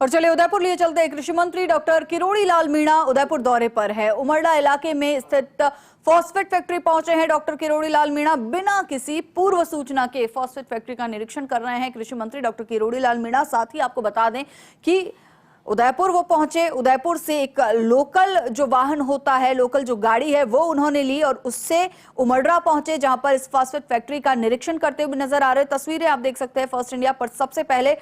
और चलिए उदयपुर लिए चलते हैं। कृषि मंत्री डॉक्टर किरोड़ी लाल मीणा उदयपुर दौरे पर है। उमरडा इलाके में स्थित फॉस्फेट फैक्ट्री पहुंचे हैं डॉक्टर किरोड़ी लाल मीणा। बिना किसी पूर्व सूचना के फॉस्फेट फैक्ट्री का निरीक्षण कर रहे हैं कृषि मंत्री डॉक्टर किरोड़ी लाल मीणा। साथ ही आपको बता दें कि उदयपुर वो पहुंचे, उदयपुर से एक लोकल जो वाहन होता है, लोकल जो गाड़ी है वो उन्होंने ली और उससे उमरडा पहुंचे, जहां पर इस फॉस्फेट फैक्ट्री का निरीक्षण करते हुए नजर आ रहे। तस्वीरें आप देख सकते हैं फर्स्ट इंडिया पर। सबसे पहले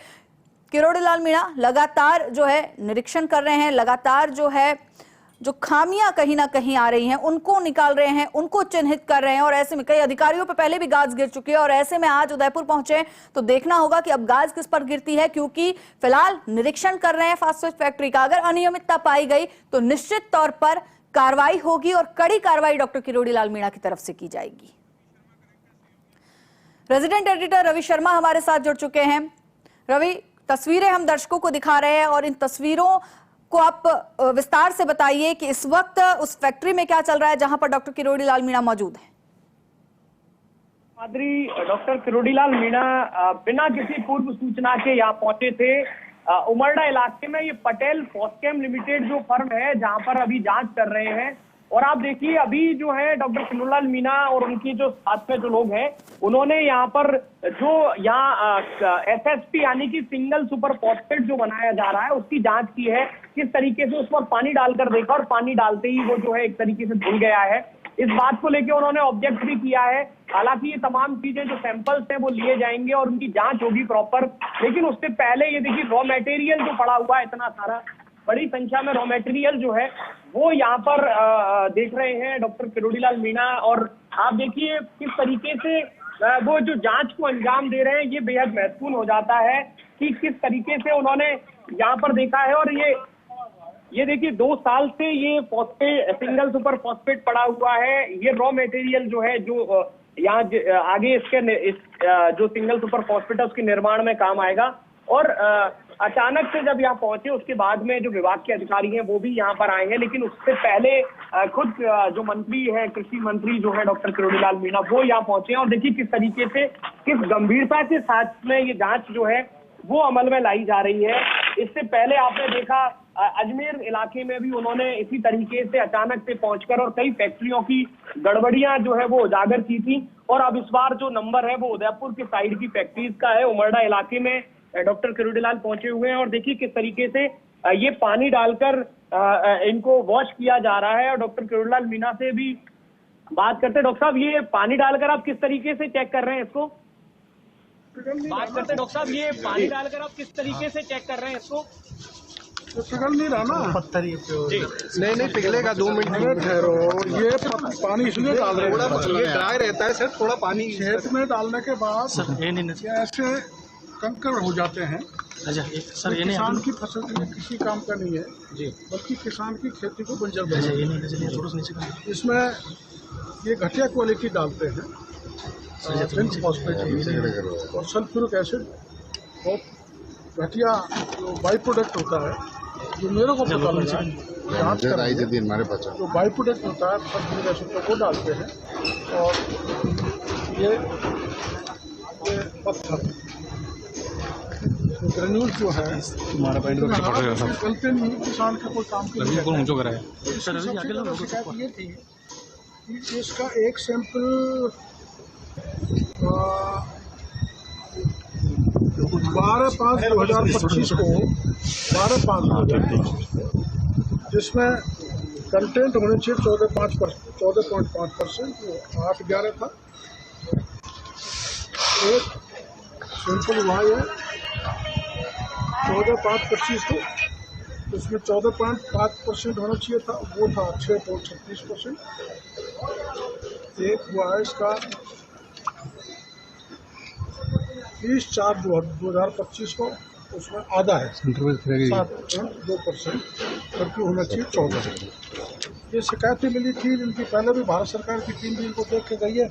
किरोड़ी लाल मीणा लगातार जो है निरीक्षण कर रहे हैं, लगातार जो खामियां कहीं ना कहीं आ रही हैं उनको निकाल रहे हैं, उनको चिन्हित कर रहे हैं। और ऐसे में कई अधिकारियों पर पहले भी गाज गिर चुकी है और ऐसे में आज उदयपुर पहुंचे तो देखना होगा कि अब गाज किस पर गिरती है, क्योंकि फिलहाल निरीक्षण कर रहे हैं फास्फेट फैक्ट्री का। अगर अनियमितता पाई गई तो निश्चित तौर पर कार्रवाई होगी और कड़ी कार्रवाई डॉक्टर किरोड़ी लाल मीणा की तरफ से की जाएगी। रेजिडेंट एडिटर रवि शर्मा हमारे साथ जुड़ चुके हैं। रवि, तस्वीरें हम दर्शकों को दिखा रहे हैं और इन तस्वीरों को आप विस्तार से बताइए कि इस वक्त उस फैक्ट्री में क्या चल रहा है जहां पर डॉक्टर किरोड़ी लाल मीणा मौजूद है। डॉक्टर किरोड़ी लाल मीणा बिना किसी पूर्व सूचना के यहाँ पहुंचे थे। उमरडा इलाके में ये पटेल फॉस्केम लिमिटेड जो फर्म है जहां पर अभी जांच कर रहे हैं। और आप देखिए अभी जो है डॉक्टर किरोड़ी लाल मीणा और उनकी जो साथ में जो लोग हैं उन्होंने यहाँ पर जो यहाँ SSP यानी कि सिंगल सुपर फॉस्फेट जो बनाया जा रहा है उसकी जांच की है। किस तरीके से उस पर पानी डालकर देखा और पानी डालते ही वो जो है एक तरीके से धुल गया है। इस बात को लेकर उन्होंने ऑब्जेक्ट भी किया है। हालांकि ये तमाम चीजें जो सैंपल्स हैं वो लिए जाएंगे और उनकी जांच होगी प्रॉपर। लेकिन उससे पहले ये देखिए रॉ मटेरियल जो पड़ा हुआ है इतना सारा, बड़ी संख्या में रॉ मटेरियल जो है वो यहाँ पर देख रहे हैं डॉक्टर किरोड़ी लाल मीणा। और आप देखिए किस तरीके से वो जो जांच को अंजाम दे रहे हैं, ये बेहद महत्वपूर्ण हो जाता है कि किस तरीके से उन्होंने यहाँ पर देखा है। और ये देखिए 2 साल से ये फॉस्फेट सिंगल सुपर फॉस्फेट पड़ा हुआ है। ये रॉ मटेरियल जो है जो यहाँ आगे इसके जो सिंगल सुपर फॉस्फेट है उसके निर्माण में काम आएगा। और अचानक से जब यहाँ पहुंचे उसके बाद में जो विभाग के अधिकारी हैं वो भी यहाँ पर आए हैं। लेकिन उससे पहले खुद जो मंत्री है, कृषि मंत्री जो है डॉक्टर किरोड़ी लाल मीणा, वो यहाँ पहुंचे हैं। और देखिए किस तरीके से, किस गंभीरता के साथ में ये जांच जो है वो अमल में लाई जा रही है। इससे पहले आपने देखा अजमेर इलाके में भी उन्होंने इसी तरीके से अचानक से पहुंचकर और कई फैक्ट्रियों की गड़बड़ियां जो है वो उजागर की थी। और अब इस बार जो नंबर है वो उदयपुर के साइड की फैक्ट्रीज का है। उमरडा इलाके में डॉक्टर किरोड़ी लाल पहुंचे हुए हैं और देखिए किस तरीके से ये पानी डालकर इनको वॉश किया जा रहा है। और डॉक्टर किरोड़ी लाल मीणा से भी बात करते हैं। डॉक्टर साहब, ये पानी डालकर आप किस तरीके से चेक कर रहे हैं इसको? बात करते हैं डॉक्टर साहब, ये पानी डालकर आप किस तरीके से चेक कर रहे हैं इसको? तो पिघल नहीं रहा ना, पत्थर ही नहीं पिघलेगा। 2 मिनट ठहरो। ये पानी इसलिए डाल रहे हैं, ये ड्राई रहता है सर, थोड़ा पानी खेत में डालने के बाद ऐसे कंकड़ हो जाते हैं। अच्छा सर, ये किसान की फसल के लिए किसी काम का नहीं है जी, बल्कि किसान की खेती को बंजर बनाता है। इसमें ये घटिया क्वालिटी डालते हैं, फॉस्फेट और सल्फ्यूरिक एसिड, बहुत घटिया जो बाई प्रोडक्ट होता है, जो मेरे को पता लगा हमारे पास जो बाई प्रोडक्ट होता है सल्फ्यूरिक एसिड का, वो डालते हैं। और ये पत्थर ग्रेन्यूल जो है गलते नहीं, किसान का कोई काम के लिए शिकायत ये थी कि इसका एक सैंपल 12/5/2025 को 12/5/2025 जिसमें कंटेंट होने चाहिए 14.5%, वो 8-11 था। एक सैंपल हुआ है 14/5/25 को, उसमें 14.5% होना चाहिए था, वो था 6.36%। एक हुआ है इसका 30/4/2025 को, उसमें आधा है 7.2%, जबकि होना चाहिए 14%। ये शिकायतें मिली थी इनकी, पहले भी भारत सरकार की टीम भी इनको देख के गई है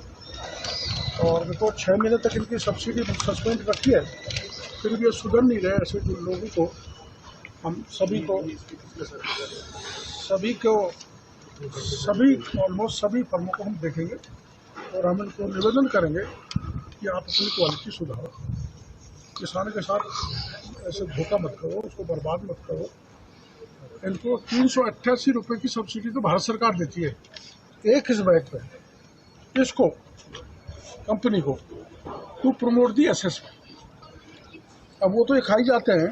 और इनको 6 महीने तक इनकी सब्सिडी सस्पेंड रखी है। फिर भी ये सुधर नहीं रहे। ऐसे जो लोगों को, हम ऑलमोस्ट सभी फर्मों को हम देखेंगे और हम इनको निवेदन करेंगे कि आप अपनी क्वालिटी सुधारो। किसान के साथ ऐसे धोखा मत करो, उसको बर्बाद मत करो। इनको 388 रुपये की सब्सिडी तो भारत सरकार देती है एक इस बैग पे, इसको कंपनी को टू प्रमोट दी एसएसपी। अब वो तो ये खाई जाते हैं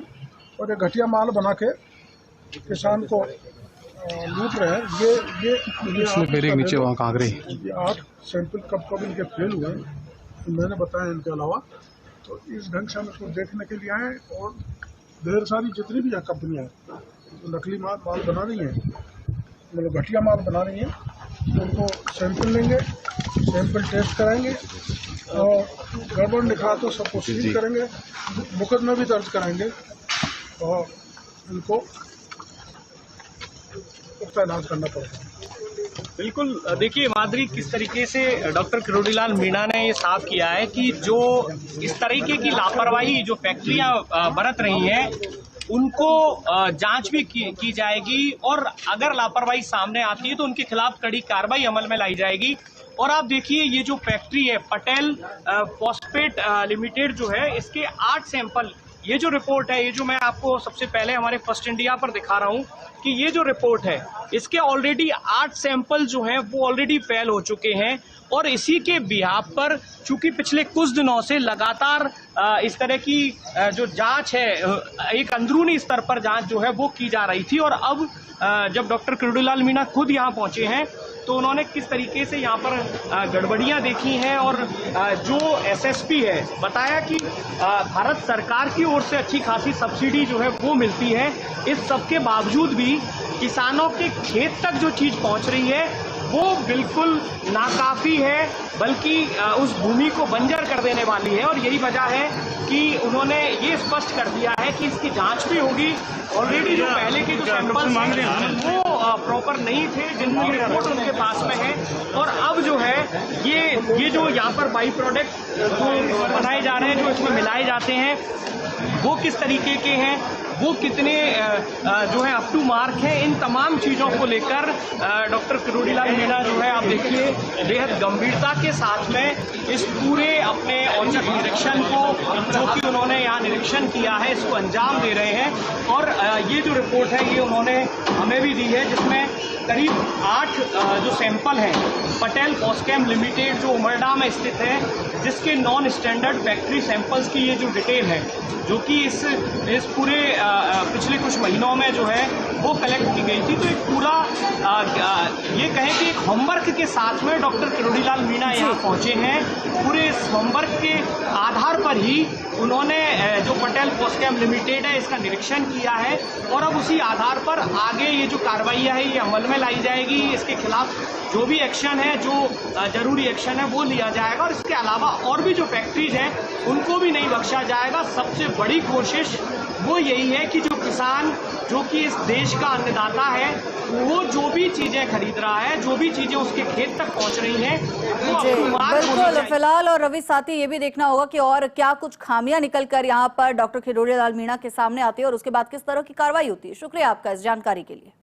और ये घटिया माल बना के किसान को लूट रहे हैं। ये नीचे वहाँ कांकरे ये 8 सैंपल कब इनके फेल हुए मैंने बताया इनके अलावा। तो इस ढंग से हम इसको देखने के लिए आए और ढेर सारी जितनी भी यहाँ कंपनियाँ हैं तो नकली माल बना रही हैं, मतलब घटिया माल बना रही हैं, उनको सैंपल लेंगे, सैंपल टेस्ट कराएंगे और गड़बड़ निकला तो सबको सील करेंगे, मुकदमा भी दर्ज कराएंगे और इनको उसका इलाज करना पड़ेगा। बिल्कुल, देखिए माधुरी, किस तरीके से डॉक्टर किरोड़ीलाल मीणा ने ये साफ किया है कि जो इस तरीके की लापरवाही जो फैक्ट्रियां बरत रही हैं उनको जांच भी की जाएगी और अगर लापरवाही सामने आती है तो उनके खिलाफ कड़ी कार्रवाई अमल में लाई जाएगी। और आप देखिए ये जो फैक्ट्री है पटेल फॉस्फेट लिमिटेड जो है, इसके 8 सैंपल, ये जो रिपोर्ट है, ये जो मैं आपको सबसे पहले हमारे फर्स्ट इंडिया पर दिखा रहा हूं कि ये जो रिपोर्ट है इसके ऑलरेडी 8 सैंपल जो हैं वो ऑलरेडी फेल हो चुके हैं। और इसी के बिहाफ पर चूंकि पिछले कुछ दिनों से लगातार इस तरह की जो जांच है, एक अंदरूनी स्तर पर जांच जो है वो की जा रही थी। और अब जब डॉक्टर किरोड़ीलाल मीणा खुद यहाँ पहुंचे हैं तो उन्होंने किस तरीके से यहाँ पर गड़बड़ियाँ देखी हैं और जो एसएसपी है, बताया कि भारत सरकार की ओर से अच्छी खासी सब्सिडी जो है वो मिलती है। इस सब के बावजूद भी किसानों के खेत तक जो चीज़ पहुँच रही है वो बिल्कुल नाकाफी है, बल्कि उस भूमि को बंजर कर देने वाली है। और यही वजह है कि उन्होंने ये स्पष्ट कर दिया है कि इसकी जांच भी होगी। ऑलरेडी जो पहले के जो सैंपल्स हैं वो प्रॉपर नहीं थे, जिनकी रिपोर्ट उनके पास में है। और अब जो है ये जो यहाँ पर बाई प्रोडक्ट जो बनाए जा रहे हैं, जो इसमें मिलाए जाते हैं, वो किस तरीके के हैं, वो कितने जो है अप टू मार्क है, इन तमाम चीज़ों को लेकर डॉक्टर किरोड़ीलाल मीणा जो है आप देखिए बेहद गंभीरता के साथ में इस पूरे अपने औचक निरीक्षण को, जो कि उन्होंने यहाँ निरीक्षण किया है, इसको अंजाम दे रहे हैं। और ये जो रिपोर्ट है ये उन्होंने हमें भी दी है, जिसमें करीब 8 जो सैंपल हैं पटेल फॉस्केम लिमिटेड जो उमरडा में स्थित है, जिसके नॉन स्टैंडर्ड फैक्ट्री सैंपल्स की ये जो डिटेल है, जो कि इस पूरे पिछले कुछ महीनों में जो है वो कलेक्ट की गई थी। तो एक पूरा ये कहें कि एक होमवर्क के साथ में डॉक्टर किरोड़ीलाल मीणा यहाँ पहुँचे हैं। पूरे इस होमवर्क के आधार पर ही उन्होंने जो पटेल फॉस्केम लिमिटेड है इसका निरीक्षण किया है और अब उसी आधार पर आगे ये जो कार्रवाइयाँ है ये अमल में लाई जाएगी। इसके खिलाफ जो भी एक्शन है, जो जरूरी एक्शन है वो लिया जाएगा। और इसके अलावा और भी जो फैक्ट्रीज हैं उनको भी नहीं बख्शा जाएगा। सबसे बड़ी कोशिश वो यही है कि जो किसान, जो कि इस देश का अन्नदाता है, वो जो भी चीजें खरीद रहा है, जो भी चीजें उसके खेत तक पहुंच रही हैं, वो बिल्कुल। फिलहाल और रवि साथी, ये भी देखना होगा कि और क्या कुछ खामियां निकल कर यहाँ पर डॉक्टर किरोड़ीलाल मीणा के सामने आती है और उसके बाद किस तरह की कार्रवाई होती है। शुक्रिया आपका इस जानकारी के लिए।